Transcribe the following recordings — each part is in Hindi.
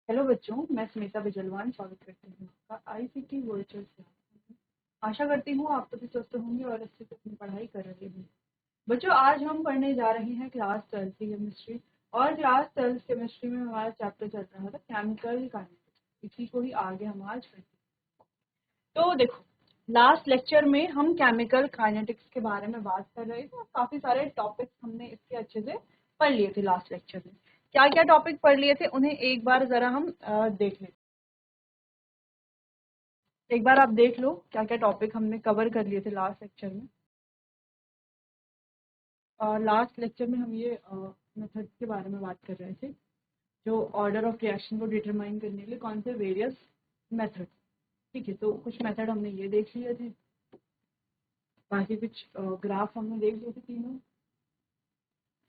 हेलो बच्चों, मैं स्मिता बिजलवान स्वागत करती हूँ आपका आईसीटी वर्चुअल क्लास में। आशा करती हूँ आप सभी स्वस्थ होंगे और अच्छे से अपनी पढ़ाई कर रहे होंगे। बच्चों, आज हम पढ़ने जा रहे हैं क्लास 12 की केमिस्ट्री। और क्लास 12 केमिस्ट्री में हमारा चैप्टर चल रहा था केमिकल काइनेटिक्स। इसी को ही आगे हम आज पढ़ेंगे। तो देखो, लास्ट लेक्चर में हम केमिकल काइनेटिक्स के बारे में बात कर रहे थे और काफी सारे टॉपिक्स हमने इसके अच्छे से पढ़ लिए थे। लास्ट लेक्चर में क्या क्या टॉपिक पढ़ लिए थे उन्हें एक बार जरा हम देख लेते। एक बार आप देख लो क्या क्या टॉपिक हमने कवर कर लिए थे लास्ट लेक्चर में। और लास्ट लेक्चर में हम ये मेथड के बारे में बात कर रहे थे, जो ऑर्डर ऑफ रिएक्शन को डिटरमाइन करने के लिए कौन से वेरियस मेथड। ठीक है, तो कुछ मेथड हमने ये देख लिए थे, बाकी कुछ ग्राफ हमने देख लिए थे। तीनों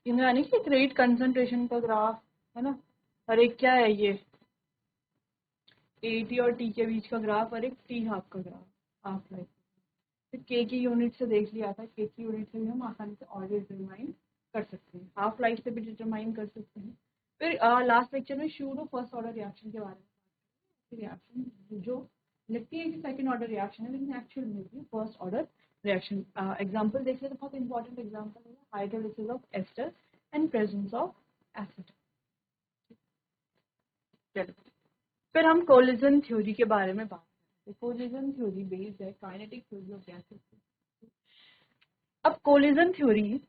यानी कि एक रेट कंसंट्रेशन का ग्राफ है ना, और एक क्या है ये टी और टी के बीच का ग्राफ, और एक टी हाफ का ग्राफ, हाफ लाइफ। फिर के की यूनिट से देख लिया था, के की यूनिट से भी हम आसानी से ऑर्डर डिटरमाइन कर सकते हैं, हाफ लाइफ से भी डिटरमाइन कर सकते हैं। फिर लास्ट लेक्चर में शूडो फर्स्ट ऑर्डर रिएक्शन के बारे में, रिएक्शन जो लगती है कि सेकंड ऑर्डर रिएक्शन है लेकिन एक्चुअल में भी फर्स्ट ऑर्डर रिएक्शन। एग्जांपल देख ले तो बहुत इंपॉर्टेंट एग्जांपल है hydrolysis of ester and presence of acid. चलो, फिर हम कोलिजन थ्योरी के बारे में बात करते हैं। कोलिजन थ्योरी बेस्ड है काइनेटिक थ्योरी ऑफ गैसेस। अब collision theory,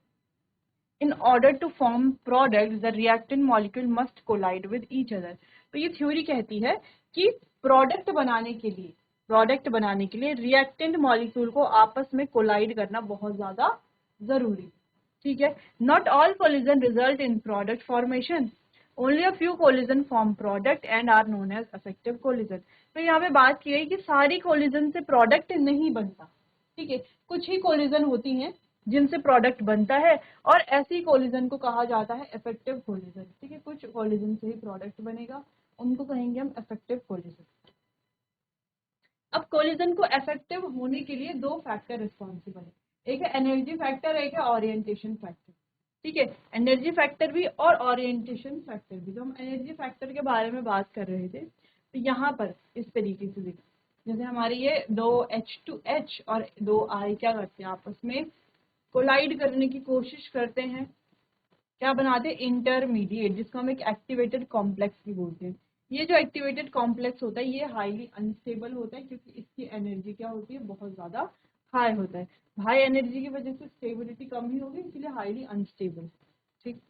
in order to form products the reactant molecule must collide with each other। तो ये थ्योरी कहती है कि प्रोडक्ट बनाने के लिए रिएक्टेंट मॉलिक्यूल को आपस में कोलाइड करना बहुत ज्यादा जरूरी है। ठीक है, not all collision result in product formation, only a few collision form product and are known as effective collision. तो यहाँ पे बात की गई कि सारी कोलिजन से प्रोडक्ट नहीं बनता। ठीक है, कुछ ही कोलिजन होती हैं जिनसे प्रोडक्ट बनता है, और ऐसी कोलिजन को कहा जाता है इफेक्टिव कोलिजन। ठीक है, कुछ कोलिजन से ही प्रोडक्ट बनेगा, उनको कहेंगे हम इफेक्टिव कोलिजन। अब कोलिजन को इफेक्टिव होने के लिए दो फैक्टर रिस्पॉन्सिबल है, एक है एनर्जी फैक्टर, एक है ओरिएंटेशन फैक्टर। ठीक है, एनर्जी फैक्टर भी और ओरिएंटेशन फैक्टर भी। तो हम एनर्जी फैक्टर के बारे में बात कर रहे थे, तो यहाँ पर इस तरीके से देखो, जैसे हमारी ये दो H2H और दो I क्या करते हैं, आपस में कोलाइड करने की कोशिश करते हैं, क्या बनाते हैं, इंटरमीडिएट, जिसको हम एक एक्टिवेटेड कॉम्प्लेक्स भी बोलते हैं। ये जो एक्टिवेटेड कॉम्प्लेक्स होता है ये हाईली अनस्टेबल होता है, क्योंकि इसकी एनर्जी क्या होती है, बहुत ज्यादा हाई होता है। हाई एनर्जी की वजह से स्टेबिलिटी कम ही होगी, इसलिए हाईली अनस्टेबल। ठीक,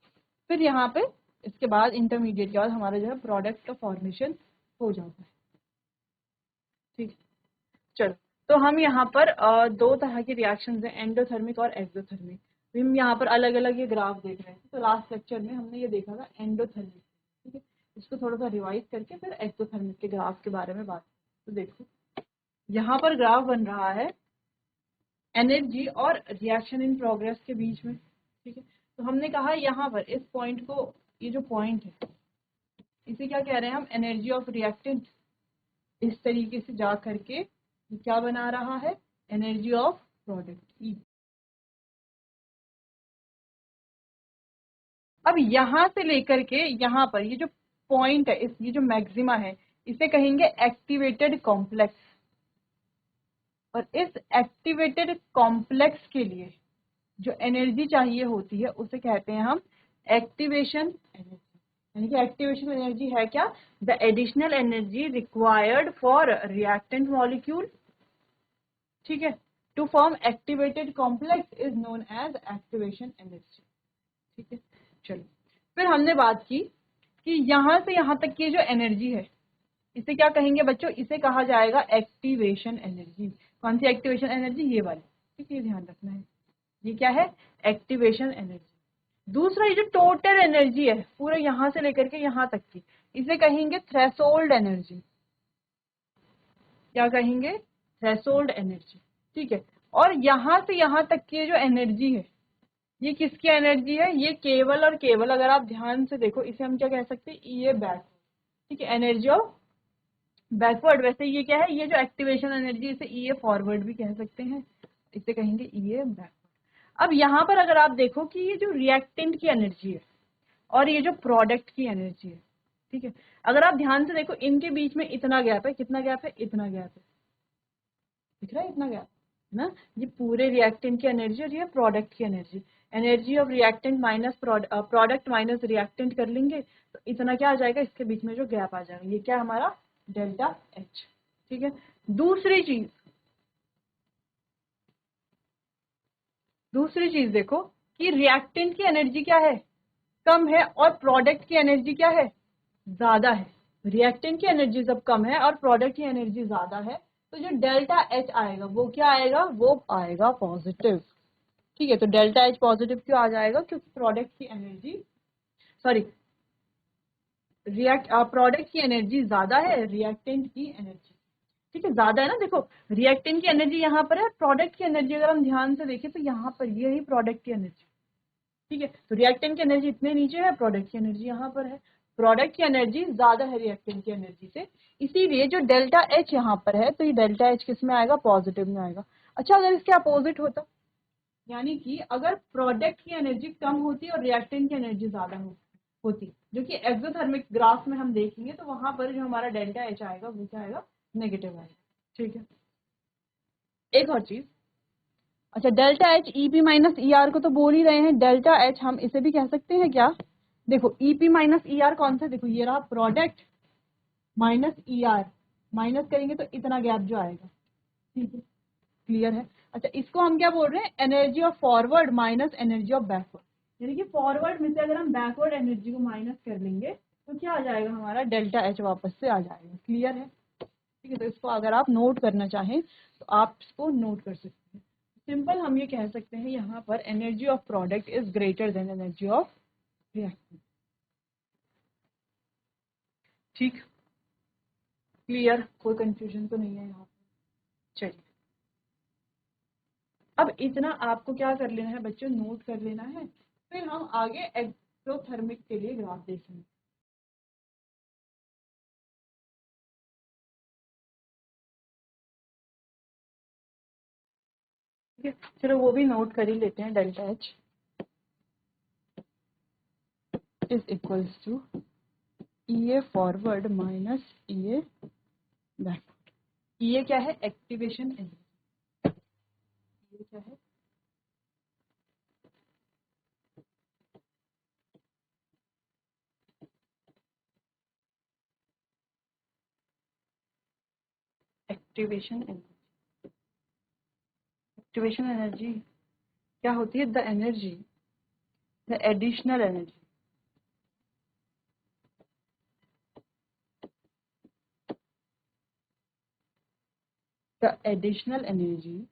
फिर यहाँ पे इसके बाद इंटरमीडिएट के बाद हमारा जो है प्रोडक्ट का फॉर्मेशन हो जाता है। ठीक, चलो, तो हम यहाँ पर दो तरह के रिएक्शंस हैं, एंडोथर्मिक और एक्सोथर्मिक। हम यहाँ पर अलग अलग ये ग्राफ देख रहे हैं। तो लास्ट लेक्चर में हमने ये देखा था एंडोथर्मिक। ठीक है, इसको थोड़ा सा रिवाइज करके फिर एक्सोथर्मिक के ग्राफ के बारे में बात। तो देखो, यहाँ पर ग्राफ बन रहा है एनर्जी और रिएक्शन इन प्रोग्रेस के बीच में। ठीक है, तो हमने कहा यहाँ पर इस पॉइंट को, ये जो पॉइंट है इसे क्या कह रहे हैं हम, एनर्जी ऑफ रिएक्टेंट। इस तरीके से जा करके क्या बना रहा है, एनर्जी ऑफ प्रोडक्ट ई। अब यहां से लेकर के यहाँ पर ये जो पॉइंट है, इस ये जो मैक्सिमा है, इसे कहेंगे एक्टिवेटेड कॉम्प्लेक्स। और इस एक्टिवेटेड कॉम्प्लेक्स के लिए जो एनर्जी चाहिए होती है उसे कहते हैं हम एक्टिवेशन एनर्जी। यानी कि एक्टिवेशन एनर्जी है क्या, the additional energy required for reactant molecule. ठीक है, to form activated complex is known as activation energy. ठीक है, चलो, फिर हमने बात की कि यहां से यहां तक की जो एनर्जी है इसे क्या कहेंगे बच्चों, इसे कहा जाएगा एक्टिवेशन एनर्जी। कौन सी एक्टिवेशन एनर्जी, ये वाली। ठीक है, ध्यान रखना है, ये क्या है, एक्टिवेशन एनर्जी। दूसरा, ये जो टोटल एनर्जी है पूरे यहां से लेकर के यहां तक की, इसे कहेंगे थ्रेशोल्ड एनर्जी। क्या कहेंगे, थ्रेशोल्ड एनर्जी। ठीक है, और यहां से यहां तक की जो एनर्जी है ये किसकी एनर्जी है, ये केवल और केवल, अगर आप ध्यान से देखो इसे हम क्या कह सकते हैं, ई ए बैक। ठीक है, एनर्जी ऑफ बैकवर्ड। वैसे ये क्या है, ये जो एक्टिवेशन एनर्जी, इसे ई ए फॉरवर्ड भी कह सकते हैं, इसे कहेंगे ई ए बैकवर्ड। अब यहाँ पर अगर आप देखो कि ये जो रिएक्टेंट की एनर्जी है और ये जो प्रोडक्ट की एनर्जी है, ठीक है, अगर आप ध्यान से देखो इनके बीच में इतना गैप है, कितना गैप है, इतना गैप है, दिख रहा है इतना गैप है ना। ये पूरे रिएक्टेंट की एनर्जी और ये प्रोडक्ट की energy, energy of reactant minus product minus reactant कर लेंगे तो इतना क्या आ जाएगा, इसके बीच में जो गैप आ जाएगा ये क्या हमारा डेल्टा एच। ठीक है, दूसरी चीज देखो कि रिएक्टेंट की एनर्जी क्या है, कम है, और प्रोडक्ट की एनर्जी क्या है, ज्यादा है। रिएक्टेंट की एनर्जी जब कम है और प्रोडक्ट की एनर्जी ज्यादा है तो जो डेल्टा एच आएगा वो क्या आएगा, वो आएगा पॉजिटिव। ठीक है, तो डेल्टा एच पॉजिटिव क्यों आ जाएगा, क्योंकि प्रोडक्ट की एनर्जी, सॉरी, प्रोडक्ट की एनर्जी ज्यादा है रिएक्टेंट की एनर्जी। ठीक है, ज्यादा है ना, देखो रिएक्टेंट की एनर्जी यहाँ पर है, प्रोडक्ट की एनर्जी अगर हम ध्यान से देखें तो यहाँ पर ये ही प्रोडक्ट की एनर्जी। ठीक है, तो रिएक्टेंट की एनर्जी इतने नीचे है, प्रोडक्ट की एनर्जी यहाँ पर है, प्रोडक्ट की एनर्जी ज्यादा है रिएक्टेंट की एनर्जी से, इसीलिए जो डेल्टा एच यहाँ पर है तो ये डेल्टा एच किस में आएगा, पॉजिटिव में आएगा। अच्छा, अगर इसके अपोजिट होता, यानी कि अगर प्रोडक्ट की एनर्जी कम होती और रिएक्टेंट की एनर्जी ज्यादा होती, जो कि एक्सोथर्मिक ग्राफ में हम देखेंगे, तो वहां पर जो हमारा डेल्टा एच आएगा वो क्या आएगा, नेगेटिव आएगा। ठीक है, एक और चीज, अच्छा delta H EP minus E R को तो बोल ही रहे हैं, डेल्टा एच हम इसे भी कह सकते हैं क्या, देखो ईपी माइनस ई आर कौन सा, देखो ये रहा product minus E R, minus करेंगे तो इतना गैप जो आएगा। ठीक है, क्लियर है। अच्छा, इसको हम क्या बोल रहे हैं, energy of forward minus energy of backward, यानी कि फॉरवर्ड में से अगर हम बैकवर्ड एनर्जी को माइनस कर लेंगे तो क्या आ जाएगा, हमारा डेल्टा एच वापस से आ जाएगा। क्लियर है। ठीक है, तो इसको अगर आप नोट करना चाहें तो आप इसको नोट कर सकते हैं। सिंपल हम ये कह सकते हैं यहाँ पर energy of product is greater than energy of reactant. ठीक, क्लियर, कोई कंफ्यूजन तो नहीं है यहाँ पर। चलिए, अब इतना आपको क्या कर लेना है बच्चों, नोट कर लेना है, फिर हम आगे एक्सोथर्मिक के लिए ग्राफ देखेंगे। ठीक है, चलो वो भी नोट कर ही लेते हैं। Delta H is equals to E A forward minus E A backward. E A क्या है, एक्टिवेशन एनर्जी, ये क्या है, एक्टिवेशन एनर्जी। एक्टिवेशन एनर्जी क्या होती है, the energy, the additional energy, the additional energy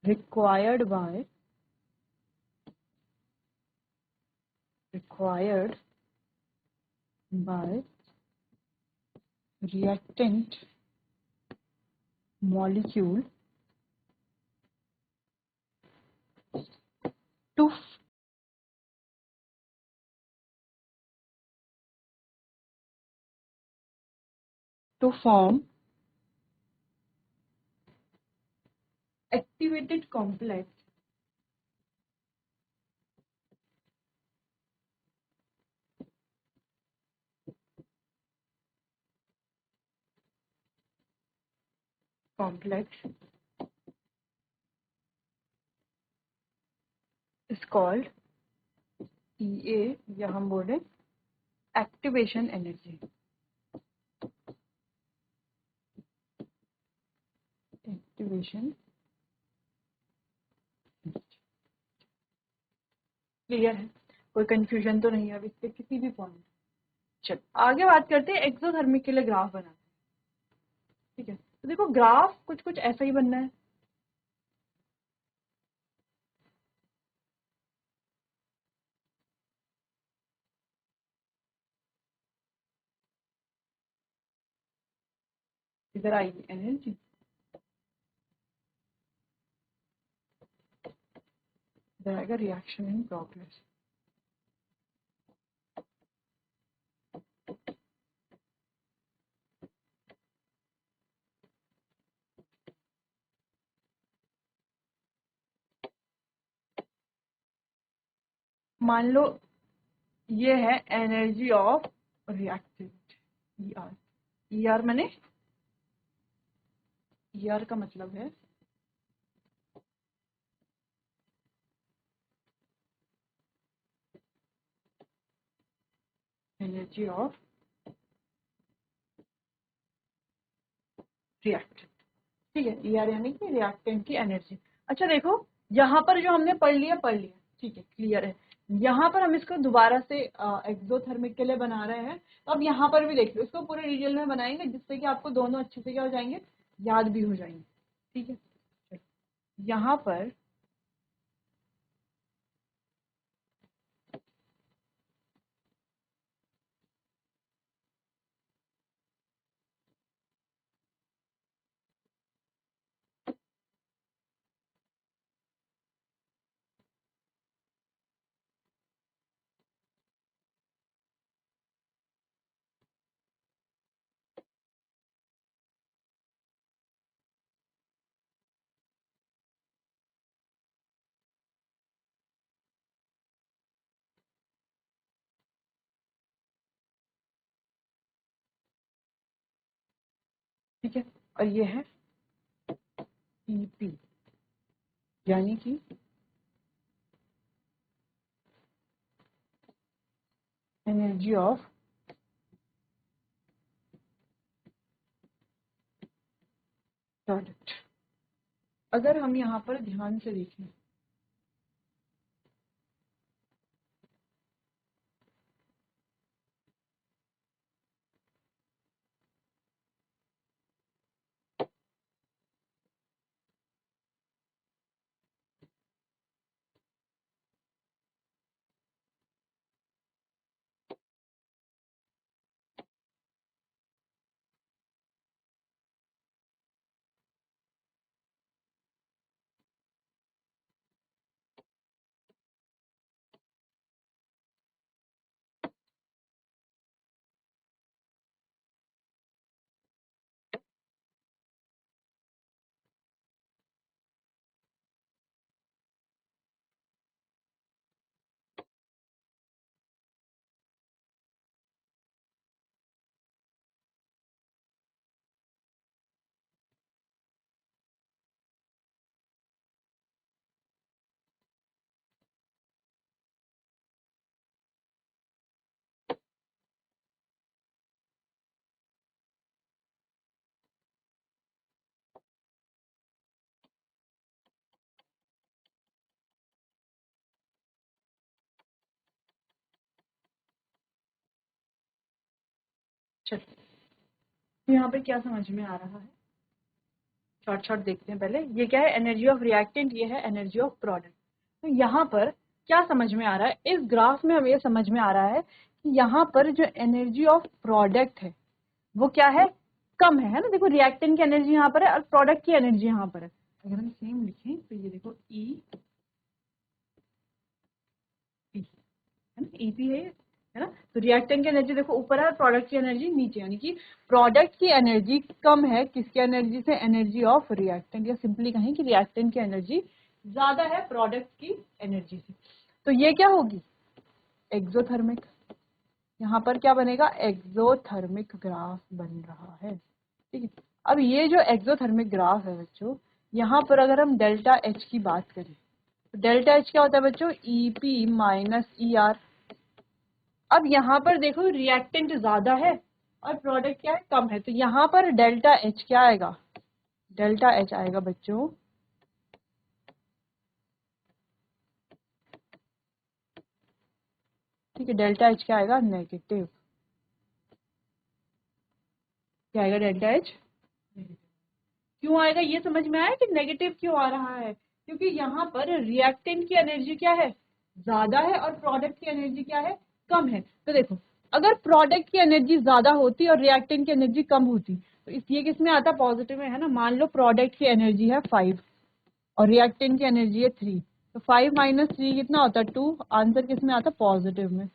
required by reactant molecule to form activated complex is called EA, या हम बोले एक्टिवेशन एनर्जी। एक्टिवेशन, क्लियर है, कोई कंफ्यूजन तो नहीं है अभी इसके किसी भी पॉइंट। चलो आगे बात करते हैं, एक्सोथर्मिक के लिए ग्राफ बनाते हैं। ठीक है, तो देखो ग्राफ कुछ कुछ ऐसा ही बनना है। इधर आएगी एनर्जी, इधर आएगा रिएक्शन इन प्रोग्रेस। मान लो ये है energy of reactant ER। ER मैंने ER का मतलब है एनर्जी ऑफ रिएक्टेंट। ठीक है, ER यानी कि रिएक्टेंट की एनर्जी। अच्छा देखो, यहाँ पर जो हमने पढ़ लिया, ठीक है, क्लियर है। यहाँ पर हम इसको दोबारा से एक्सोथर्मिक के लिए बना रहे हैं, तो अब यहाँ पर भी देख लो, इसको पूरे डिटेल में बनाएंगे जिससे कि आपको दोनों अच्छे से क्या हो जाएंगे, याद भी हो जाएंगे। ठीक है, यहाँ पर ठीक है, और ये है EP यानी कि एनर्जी ऑफ प्रोडक्ट। अगर हम यहाँ पर ध्यान से देखें, चलिए यहाँ पे क्या समझ में आ रहा है, शॉर्ट देखते हैं पहले। ये क्या है, एनर्जी ऑफ रिएक्टेंट, ये है एनर्जी ऑफ प्रोडक्ट। तो यहाँ पर क्या समझ में आ रहा है, इस ग्राफ में हमें ये समझ में आ रहा है कि यहाँ पर जो एनर्जी ऑफ प्रोडक्ट है वो क्या है, कम है ना। देखो रिएक्टेंट की एनर्जी यहाँ पर है और प्रोडक्ट की एनर्जी यहाँ पर है। अगर हम सेम लिखें तो ये देखो EP है ना, EP है ना। तो रिएक्टेंट की एनर्जी देखो ऊपर है और प्रोडक्ट की एनर्जी नीचे, यानी कि प्रोडक्ट की एनर्जी कम है किसकी एनर्जी से, एनर्जी ऑफ रिएक्टेंट, या सिंपली कहें कि रिएक्टेंट की एनर्जी ज्यादा है प्रोडक्ट की एनर्जी से। तो ये क्या होगी, एक्सोथर्मिक। यहाँ पर क्या बनेगा, एक्सोथर्मिक ग्राफ बन रहा है। ठीक है, अब ये जो एक्सोथर्मिक ग्राफ है बच्चों, यहाँ पर अगर हम डेल्टा H की बात करें तो डेल्टा H क्या होता है बच्चों, EP माइनस ER। अब यहाँ पर देखो रिएक्टेंट ज्यादा है और प्रोडक्ट क्या है, कम है, तो यहाँ पर डेल्टा H क्या आएगा, डेल्टा H आएगा बच्चों ठीक है, डेल्टा H क्या आएगा, नेगेटिव। क्या आएगा, डेल्टा H क्यों आएगा, ये समझ में आया कि नेगेटिव क्यों आ रहा है, क्योंकि यहाँ पर रिएक्टेंट की एनर्जी क्या है, ज्यादा है और प्रोडक्ट की एनर्जी क्या है, कम है। तो देखो अगर प्रोडक्ट की एनर्जी ज्यादा होती और रिएक्टेंट की एनर्जी कम होती तो ये किस में आता, पॉजिटिव में, है ना। मान लो प्रोडक्ट की एनर्जी है 5 और रिएक्टेंट की एनर्जी है 3, तो 5 माइनस 3 कितना होता है, 2। आंसर किस में आता, पॉजिटिव में।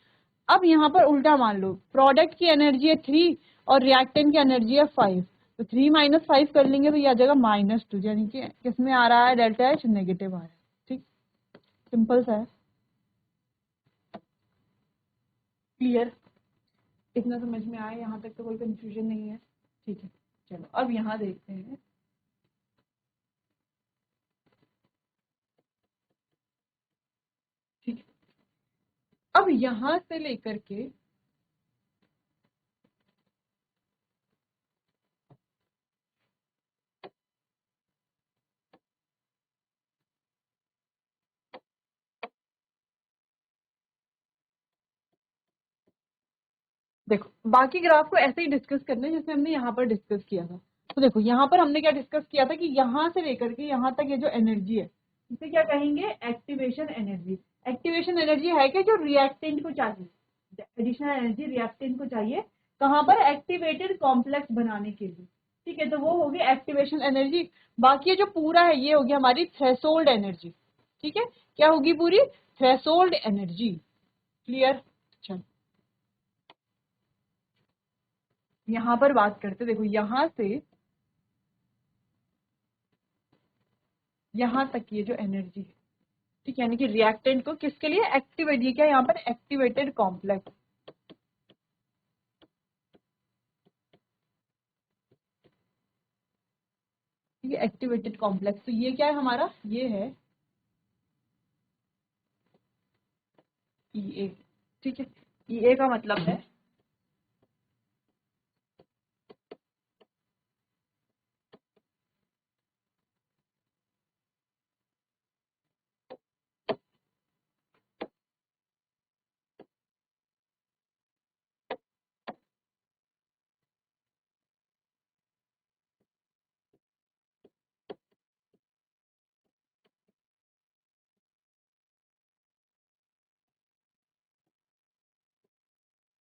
अब यहाँ पर उल्टा मान लो, प्रोडक्ट की एनर्जी है 3 और रिएक्टेंट की एनर्जी है 5, तो 3 माइनस 5 कर लेंगे तो यह आ जाएगा -2, यानी कि किस में आ रहा है, डेल्टा H नेगेटिव आ रहा है। ठीक, सिंपल सा है। क्लियर? इतना समझ में आया? यहाँ तक तो कोई कंफ्यूजन नहीं है? ठीक है, चलो अब यहाँ देखते हैं। ठीक है, अब यहाँ से लेकर के देखो, बाकी ग्राफ को ऐसे ही डिस्कस करना है जैसे हमने यहाँ पर डिस्कस किया था। तो देखो यहाँ पर हमने क्या डिस्कस किया था कि यहाँ से लेकर के यहाँ तक ये जो एनर्जी है इसे क्या कहेंगे? Activation energy. एक्टिवेशन एनर्जी है क्या? जो रिएक्टेंट को चाहिए, एडिशनल एनर्जी रिएक्टेंट को चाहिए कहाँ पर? एक्टिवेटेड कॉम्प्लेक्स बनाने के लिए। ठीक है, तो वो होगी एक्टिवेशन एनर्जी। बाकी ये जो पूरा है ये होगी हमारी थ्रेशोल्ड एनर्जी। ठीक है, क्या होगी? पूरी थ्रेशोल्ड एनर्जी। क्लियर? चलो यहां पर बात करते, देखो यहां से यहां तक ये जो एनर्जी है, ठीक है, यानी कि रिएक्टेंट को किसके लिए एक्टिवेट, ये क्या यहाँ पर एक्टिवेटेड कॉम्प्लेक्स, ये एक्टिवेटेड कॉम्प्लेक्स। तो ये क्या है हमारा? ये है ई ए। ठीक है, ई ए का मतलब है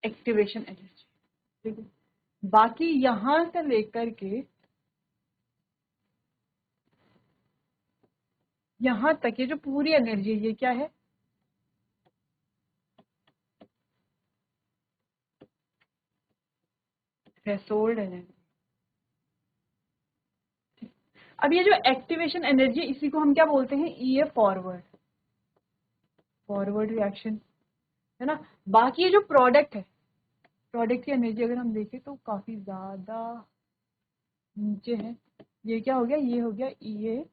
एक्टिवेशन एनर्जी। ठीक है, बाकी यहां से लेकर के यहां तक ये जो पूरी एनर्जी है ये क्या है? Threshold energy. अब ये जो एक्टिवेशन एनर्जी है इसी को हम क्या बोलते हैं? ई ए फॉरवर्ड, फॉरवर्ड रिएक्शन, है ना। बाकी ये जो प्रोडक्ट है, प्रोडक्ट की एनर्जी अगर हम देखें तो काफी ज्यादा नीचे है। ये क्या हो गया? ये हो गया ई ए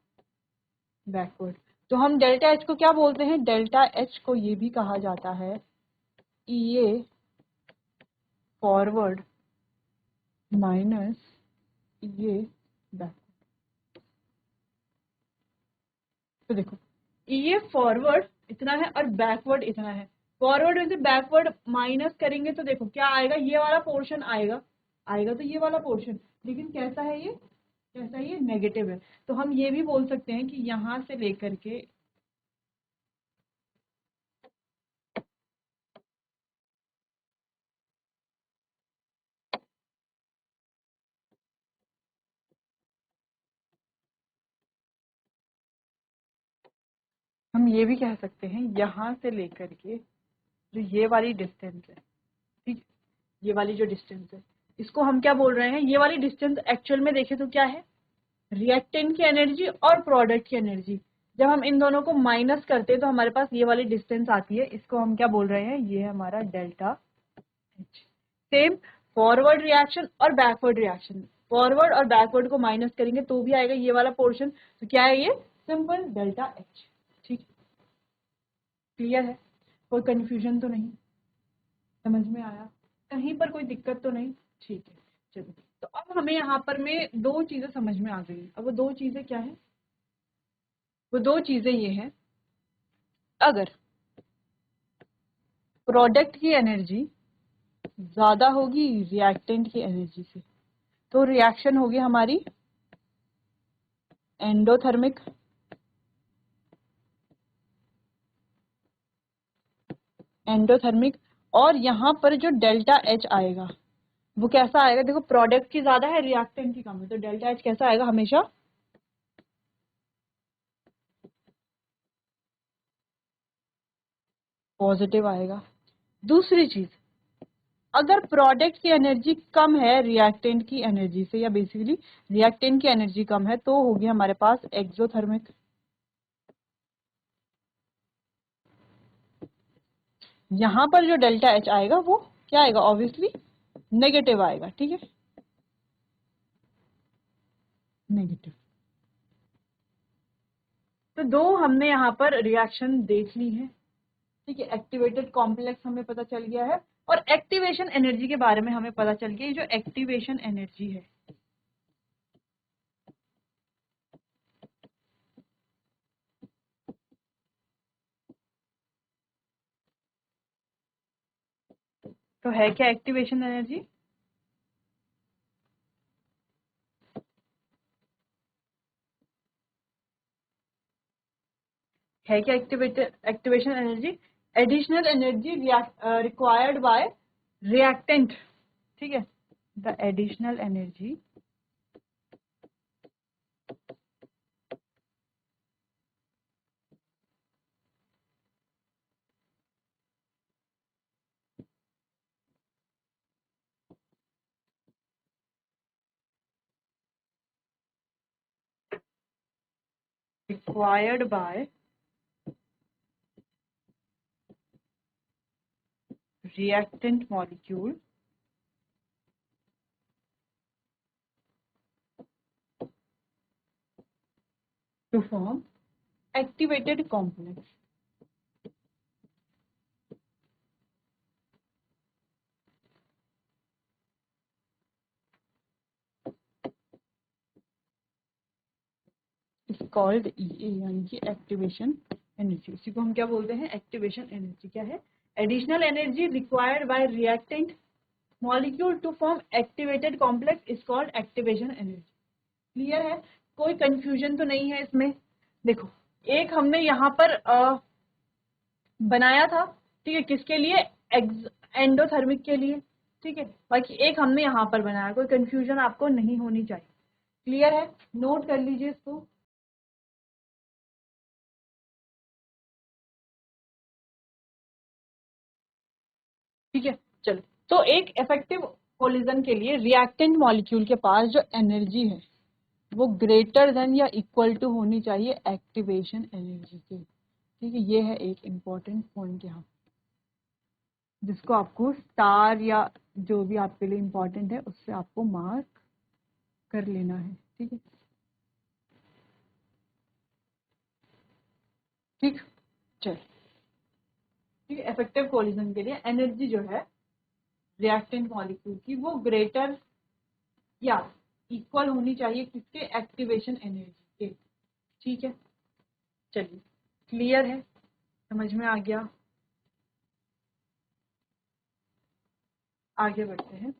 बैकवर्ड। तो हम डेल्टा एच को क्या बोलते हैं? डेल्टा एच को ये भी कहा जाता है ई A forward minus E A backward. तो देखो ई ए फॉरवर्ड इतना है और बैकवर्ड इतना है। फॉरवर्ड में से बैकवर्ड माइनस करेंगे तो देखो क्या आएगा? ये वाला पोर्शन आएगा, आएगा तो ये वाला पोर्शन, लेकिन कैसा है ये? कैसा है ये? नेगेटिव है। तो हम ये भी बोल सकते हैं कि यहां से लेकर के हम ये भी कह सकते हैं यहां से लेकर के जो ये वाली डिस्टेंस है, ठीक, ये वाली जो डिस्टेंस है इसको हम क्या बोल रहे हैं? ये वाली डिस्टेंस एक्चुअल में देखें तो क्या है? रिएक्टेंट की एनर्जी और प्रोडक्ट की एनर्जी। जब हम इन दोनों को माइनस करते हैं तो हमारे पास ये वाली डिस्टेंस आती है, इसको हम क्या बोल रहे हैं? ये है हमारा delta H. Same forward reaction और बैकवर्ड रिएक्शन, फॉरवर्ड और बैकवर्ड को माइनस करेंगे तो भी आएगा ये वाला पोर्शन। तो क्या है? ये सिंपल डेल्टा एच। ठीक, क्लियर है? कोई कंफ्यूजन तो नहीं? समझ में आया? कहीं पर कोई दिक्कत तो नहीं? ठीक है, चलो। तो अब हमें यहाँ पर में दो चीजें समझ में आ गई। अब वो दो चीजें क्या है? वो दो चीजें ये हैं, अगर प्रोडक्ट की एनर्जी ज्यादा होगी रिएक्टेंट की एनर्जी से तो रिएक्शन होगी हमारी एंडोथर्मिक, एंडोथर्मिक। और यहाँ पर जो डेल्टा एच आएगा वो कैसा आएगा? देखो प्रोडक्ट की ज्यादा है रिएक्टेंट की कम है, तो डेल्टा एच कैसा आएगा? हमेशा पॉजिटिव आएगा। दूसरी चीज, अगर प्रोडक्ट की एनर्जी कम है रिएक्टेंट की एनर्जी से, या बेसिकली रिएक्टेंट की एनर्जी कम है, तो होगी हमारे पास एक्सोथर्मिक। यहाँ पर जो डेल्टा एच आएगा वो क्या आएगा, ऑब्वियसली नेगेटिव आएगा, ठीक है, नेगेटिव। तो दो हमने यहाँ पर रिएक्शन देख ली है, ठीक है। एक्टिवेटेड कॉम्प्लेक्स हमें पता चल गया है और एक्टिवेशन एनर्जी के बारे में हमें पता चल गया। ये जो एक्टिवेशन एनर्जी है, तो है क्या एक्टिवेशन एनर्जी, है क्या activation energy, additional energy required by reactant, ठीक है, the additional energy required by reactant molecule to form activated complex. Is called EA, यानी कि एक्टिवेशन एनर्जी। उसी को हम क्या बोलते हैं, एक्टिवेशन एनर्जी। क्या है, additional energy required by reactant molecule to form activated complex is called activation energy. Clear है, कोई कंफ्यूजन तो नहीं है इसमें। देखो, एक हमने यहाँ पर बनाया था, ठीक है, किसके लिए, एंडोथर्मिक के लिए, ठीक है। बाकी एक हमने यहाँ पर बनाया, कोई कंफ्यूजन आपको नहीं होनी चाहिए। क्लियर है, नोट कर लीजिए इसको। ठीक है, चलो। तो एक इफेक्टिव कोलिजन के लिए रिएक्टेंट मॉलिक्यूल के पास जो एनर्जी है वो ग्रेटर देन या इक्वल टू होनी चाहिए एक्टिवेशन एनर्जी के, ठीक है। ये है एक इम्पॉर्टेंट पॉइंट यहाँ, जिसको आपको स्टार या जो भी आपके लिए इम्पोर्टेंट है उससे आपको मार्क कर लेना है, ठीक है। ठीक, चल, ठीक है। इफेक्टिव कोलिजन के लिए एनर्जी जो है रिएक्टेंट मॉलिक्यूल की वो ग्रेटर या इक्वल होनी चाहिए किसके, एक्टिवेशन एनर्जी के, ठीक है। चलिए, क्लियर है, समझ में आ गया। आगे बढ़ते हैं।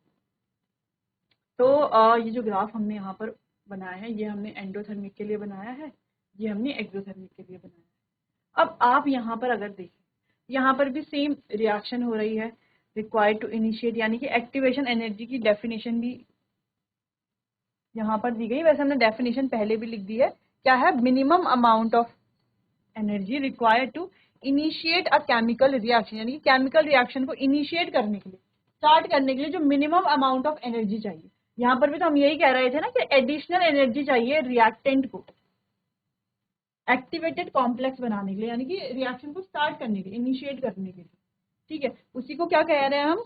तो ये जो ग्राफ हमने यहाँ पर बनाया है, ये हमने एंडोथर्मिक के लिए बनाया है, ये हमने एक्सोथर्मिक के लिए बनाया है। अब आप यहाँ पर अगर देखें, यहाँ पर भी सेम रिएक्शन हो रही है, रिक्वायर्ड टू इनिशिएट, यानी कि एक्टिवेशन एनर्जी की डेफिनेशन भी यहाँ पर दी गई। वैसे हमने डेफिनेशन पहले भी लिख दी है, क्या है, minimum amount of energy required to initiate a chemical reaction, यानी कि केमिकल रिएक्शन को इनिशिएट करने के लिए, स्टार्ट करने के लिए जो मिनिमम अमाउंट ऑफ एनर्जी चाहिए। यहाँ पर भी तो हम यही कह रहे थे ना कि एडिशनल एनर्जी चाहिए रिएक्टेंट को एक्टिवेटेड कॉम्प्लेक्स बनाने के लिए, यानी कि रिएक्शन को स्टार्ट करने के लिए, इनिशिएट करने के लिए, ठीक है। उसी को क्या कह रहे हैं हम,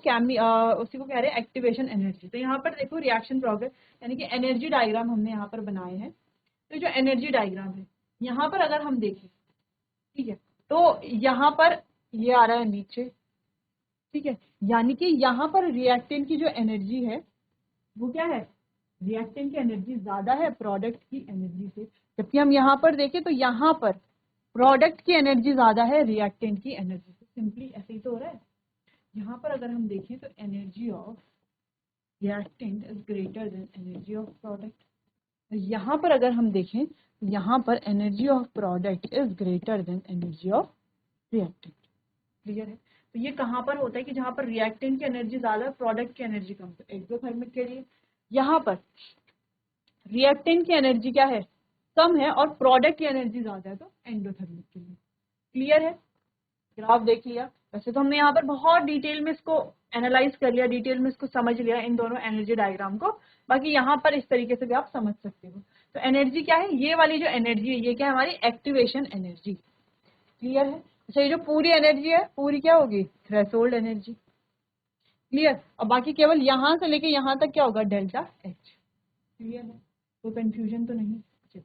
उसी को कह रहे हैं एक्टिवेशन एनर्जी। तो यहाँ पर देखो रिएक्शन प्रोग्रेस, यानी कि एनर्जी डायग्राम हमने यहाँ पर बनाए हैं। तो जो एनर्जी डायग्राम है यहाँ पर अगर हम देखें, ठीक है, तो यहाँ पर ये आ रहा है नीचे, ठीक है, यानी कि यहाँ पर रिएक्टेंट की जो एनर्जी है वो क्या है, रिएक्टेंट की एनर्जी ज्यादा है प्रोडक्ट की एनर्जी से। जबकि हम यहाँ पर देखें तो यहाँ पर प्रोडक्ट की एनर्जी ज्यादा है रिएक्टेंट की एनर्जी से। सिंपली ऐसे ही तो हो रहा है। यहाँ पर अगर हम देखें तो energy of reactant is greater than energy of product. यहाँ पर अगर हम देखें तो यहाँ पर energy of product is greater than energy of reactant. Clear है। तो ये कहाँ पर होता है कि जहाँ पर रिएक्टेंट की एनर्जी ज्यादा है, प्रोडक्ट की एनर्जी कम। तो एक्सोथर्मिक के लिए यहाँ पर रिएक्टेंट की एनर्जी क्या है, कम है, और प्रोडक्ट की एनर्जी ज्यादा है, तो एंडोथर्मिक के लिए। क्लियर है, ग्राफ देख लिया। वैसे तो हमने यहाँ पर बहुत डिटेल में इसको एनालाइज कर लिया, डिटेल में इसको समझ लिया इन दोनों एनर्जी डायग्राम को। बाकी यहाँ पर इस तरीके से भी आप समझ सकते हो। तो एनर्जी क्या है, ये वाली जो एनर्जी है ये क्या है, हमारी एक्टिवेशन एनर्जी। क्लियर है। अच्छा, ये जो पूरी एनर्जी है पूरी क्या होगी, थ्रेशोल्ड एनर्जी। क्लियर। और बाकी केवल यहां से लेके यहां तक क्या होगा, डेल्टा एच। क्लियर है, कोई कंफ्यूजन तो नहीं। चलिए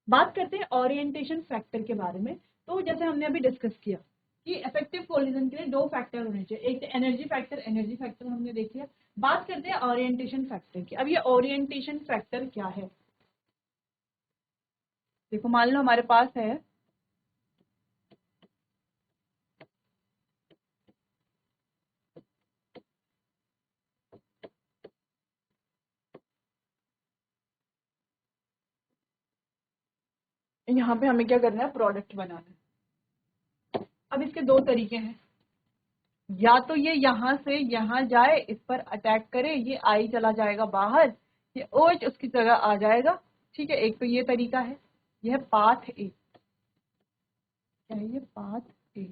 बात करते हैं ओरिएंटेशन फैक्टर के बारे में। तो जैसे हमने अभी डिस्कस किया कि इफेक्टिव कोलिजन के लिए दो फैक्टर होने चाहिए, एक एनर्जी फैक्टर हमने देख लिया। बात करते हैं ओरिएंटेशन फैक्टर की। अब ये ओरिएंटेशन फैक्टर क्या है, देखो मान लो हमारे पास है यहाँ पे हमें क्या करना है, प्रोडक्ट बनाना है। अब इसके दो तरीके हैं, या तो ये यहां से यहां जाए, इस पर अटैक करे, ये आई चला जाएगा बाहर, ये OH उसकी जगह आ जाएगा। ठीक है, एक तो ये तरीका है, यह पाथ ए, क्या है ये, पाथ ए।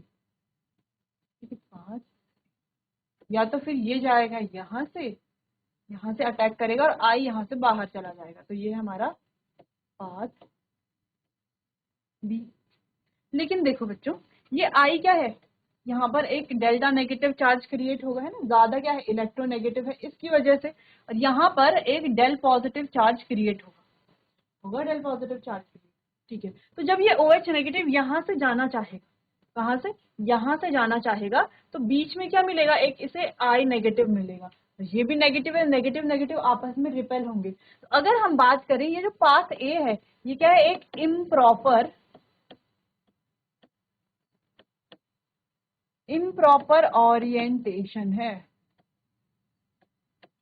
ठीक है, पाथ, या तो फिर ये जाएगा यहां से अटैक करेगा और आई यहां से बाहर चला जाएगा, तो ये हमारा पाथ बी। लेकिन देखो बच्चों, ये आई क्या है, यहाँ पर एक डेल्टा नेगेटिव चार्ज क्रिएट होगा, है ना, ज्यादा क्या है, इलेक्ट्रोनेगेटिव है इसकी वजह से, और यहाँ पर एक डेल पॉजिटिव चार्ज क्रिएट होगा डेल पॉजिटिव चार्ज क्रिएट। ठीक है, तो जब ये OH नेगेटिव यहाँ से जाना चाहेगा, कहाँ से, यहाँ से जाना चाहेगा, तो बीच में क्या मिलेगा, एक इसे I नेगेटिव मिलेगा, तो ये भी नेगेटिव है, नेगेटिव नेगेटिव आपस में रिपेल होंगे। तो अगर हम बात करें, ये जो पाथ ए है, ये क्या है, एक इम्प्रॉपर ओरिएंटेशन है।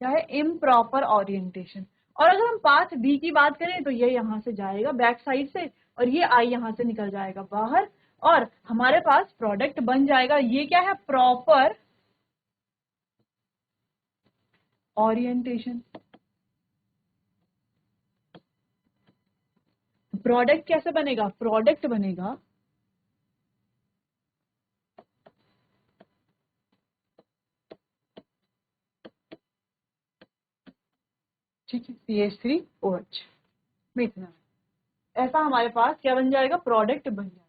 क्या है, इम्प्रॉपर ओरिएंटेशन। और अगर हम पाथ बी की बात करें, तो ये यहां से जाएगा बैक साइड से, और ये आई यहां से निकल जाएगा बाहर, और हमारे पास प्रोडक्ट बन जाएगा। ये क्या है, प्रॉपर ओरिएंटेशन। प्रोडक्ट कैसे बनेगा, प्रोडक्ट बनेगा ठीक है, CH3OH मिथेनॉल। ऐसा हमारे पास क्या बन जाएगा, प्रोडक्ट बन जाएगा।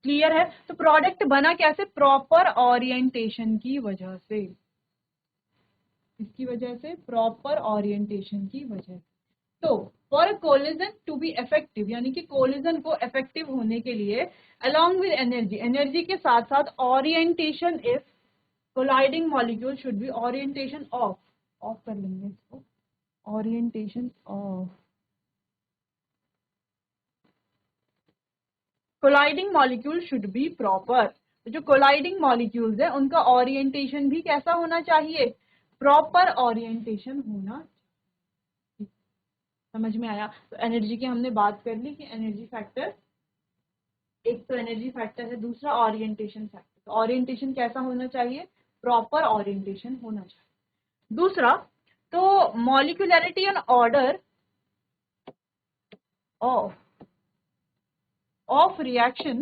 क्लियर है, तो प्रोडक्ट बना कैसे, प्रॉपर ओरिएंटेशन की वजह से, इसकी वजह से, प्रॉपर ओरिएंटेशन की वजह से। तो for collision to be effective, यानी कि कोलिजन को इफेक्टिव होने के लिए अलोंग विद एनर्जी, एनर्जी के साथ साथ orientation if colliding molecule should be, orientation of कर लेंगे इसको, orientation of colliding molecule should be proper. तो जो कोलाइडिंग मॉलिक्यूल्स है उनका ओरिएंटेशन भी कैसा होना चाहिए, प्रॉपर ओरिएंटेशन होना चाहिए। समझ में आया। तो एनर्जी की हमने बात कर ली कि एनर्जी फैक्टर, एक तो एनर्जी फैक्टर है, दूसरा ओरिएंटेशन फैक्टर। तो ओरिएंटेशन कैसा होना चाहिए, प्रॉपर ओरिएंटेशन होना चाहिए। दूसरा, तो molecularity and order of reaction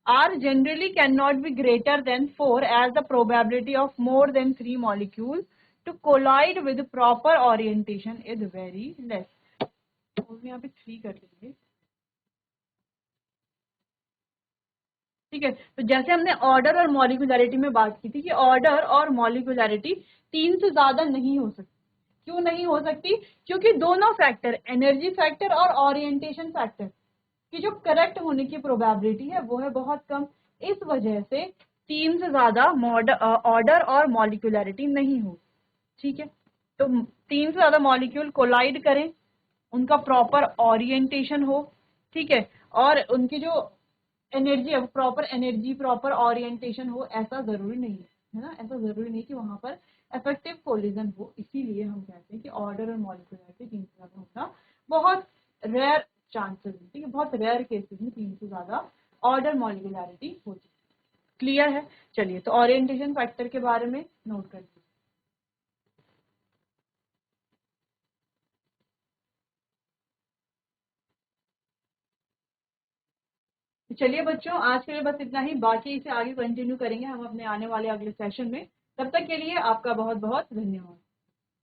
are generally cannot be greater than 4, as the probability of more than 3 molecules to collide with proper orientation is very less. तो यहाँ पे 3 कर लेंगे। ठीक है, तो जैसे हमने ऑर्डर और मॉलिक्यूलरिटी में बात की थी कि ऑर्डर और मॉलिक्यूलरिटी 3 से ज्यादा नहीं हो सकती। क्यों नहीं हो सकती, क्योंकि दोनों फैक्टर, एनर्जी फैक्टर और ओरिएंटेशन फैक्टर की जो करेक्ट होने की प्रोबेबिलिटी है वो है बहुत कम। इस वजह से 3 से ज्यादा ऑर्डर और मॉलिक्यूलरिटी नहीं हो। ठीक है, तो 3 से ज्यादा मॉलिक्यूल कोलाइड करें, उनका प्रॉपर ओरिएंटेशन हो, ठीक है, और उनकी जो एनर्जी है प्रॉपर एनर्जी, प्रॉपर ओरिएंटेशन हो, ऐसा जरूरी नहीं है ना, ऐसा जरूरी नहीं कि वहां पर इफेक्टिव कोलिजन हो। इसीलिए हम कहते हैं कि ऑर्डर और मॉलिक्यूलरिटी 3 से ज्यादा होना बहुत रेयर चांसेस, ठीक है, बहुत रेयर केसेस में 3 से ज्यादा ऑर्डर मॉलिक्यूलरिटी होती है। क्लियर है। चलिए, तो ओरिएंटेशन फैक्टर के बारे में नोट कर लीजिए। चलिए बच्चों, आज के लिए बस इतना ही, बाकी इसे आगे कंटिन्यू करेंगे हम अपने आने वाले अगले सेशन में। तब तक के लिए आपका बहुत बहुत धन्यवाद।